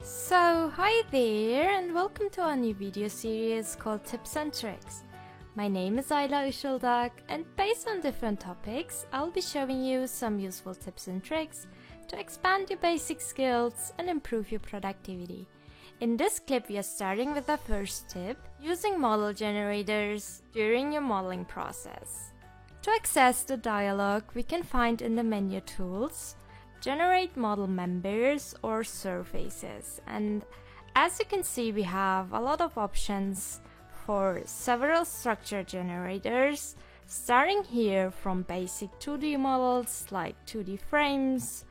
Hi there and welcome to our new video series called Tips and Tricks. My name is Ayla Işıldak and based on different topics, I'll be showing you some useful tips and tricks to expand your basic skills and improve your productivity. In this clip, we are starting with the first tip, using model generators during your modeling process. To access the dialog, we can find in the menu tools, generate model members or surfaces, and as you can see we have a lot of options for several structure generators, starting here from basic 2D models like 2D frames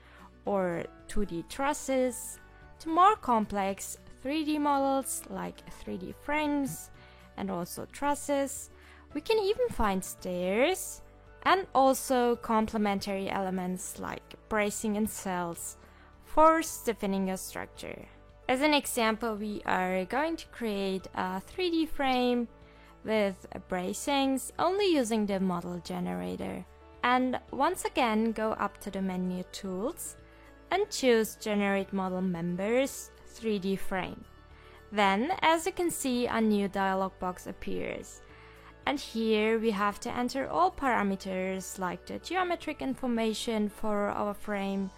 or 2D trusses to more complex 3D models like 3D frames and also trusses. We can even find stairs and also complementary elements like bracing and cells for stiffening a structure. As an example, we are going to create a 3D frame with bracings only using the model generator. And once again, go up to the menu tools and choose Generate Model Members 3D Frame. Then, as you can see, a new dialog box appears. And here we have to enter all parameters like the geometric information for our frame,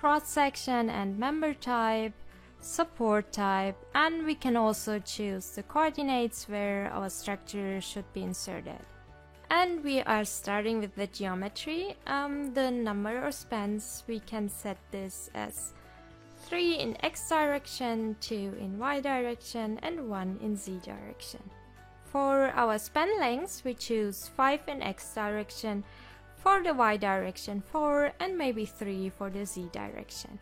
cross-section and member type, support type, and we can also choose the coordinates where our structure should be inserted. And we are starting with the geometry. The number of spans, we can set this as 3 in X direction, 2 in Y direction, and 1 in Z direction. For our span lengths, we choose 5 in X direction, for the Y direction 4, and maybe 3 for the Z direction.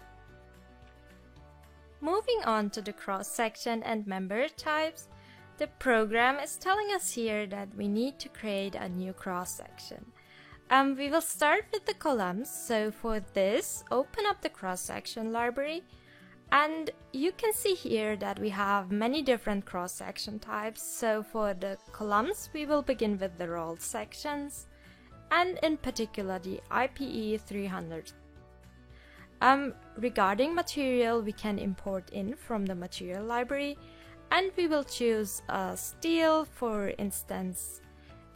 Moving on to the cross-section and member types, the program is telling us here that we need to create a new cross-section. We will start with the columns, so for this, open up the cross-section library. And you can see here that we have many different cross-section types. So for the columns, we will begin with the rolled sections, and in particular the IPE 300. Regarding material, we can import in from the material library, and we will choose steel, for instance,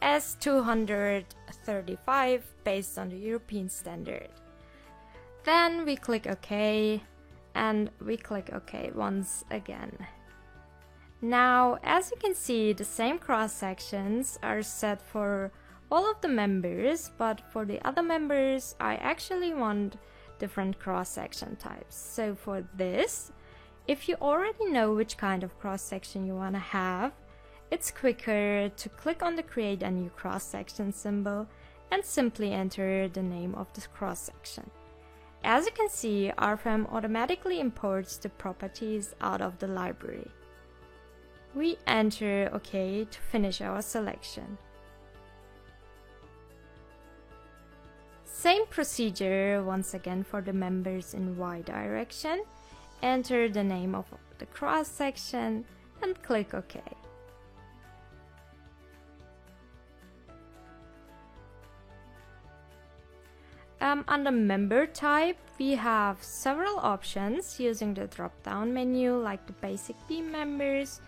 S235 based on the European standard. Then we click OK. And we click OK once again. Now, as you can see, the same cross sections are set for all of the members, but for the other members, I actually want different cross section types. So for this, if you already know which kind of cross section you want to have, it's quicker to click on the Create a New Cross Section symbol and simply enter the name of the cross section. As you can see, RFM automatically imports the properties out of the library. We enter OK to finish our selection. Same procedure once again for the members in Y direction. Enter the name of the cross section and click OK. Under member type, we have several options using the drop-down menu like the basic beam members,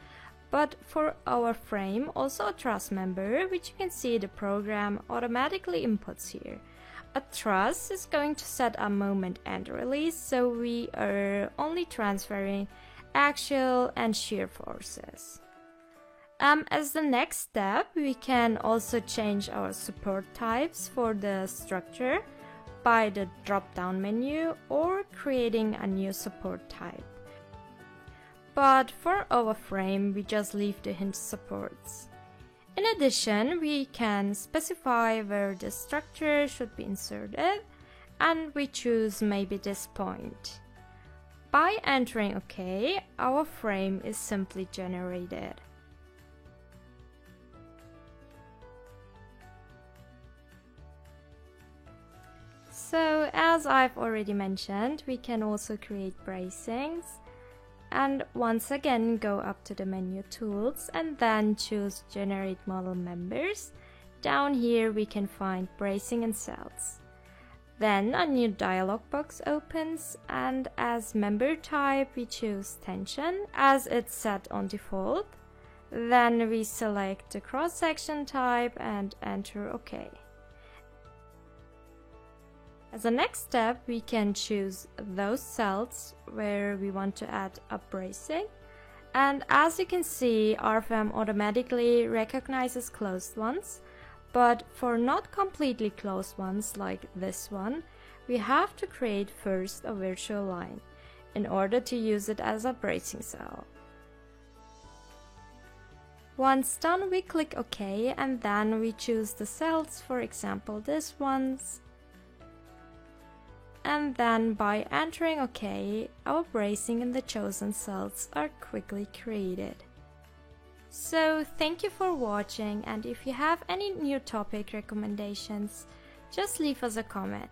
but for our frame, also a truss member, which you can see the program automatically inputs here. A truss is going to set a moment and release, so we are only transferring axial and shear forces. As the next step, we can also change our support types for the structure by the drop-down menu or creating a new support type. But for our frame, we just leave the hinge supports. In addition, we can specify where the structure should be inserted, and we choose maybe this point. By entering OK, our frame is simply generated. So, as I've already mentioned, we can also create bracings. And once again, go up to the menu tools and then choose Generate Model Members. Down here we can find bracing and cells. Then a new dialog box opens, and as member type we choose tension as it's set on default. Then we select the cross-section type and enter OK. As a next step, we can choose those cells where we want to add a bracing. And as you can see, RFM automatically recognizes closed ones, but for not completely closed ones like this one, we have to create first a virtual line in order to use it as a bracing cell. Once done, we click OK, and then we choose the cells, for example this ones. And then by entering OK, our bracing in the chosen cells are quickly created. So thank you for watching, and if you have any new topic recommendations, just leave us a comment.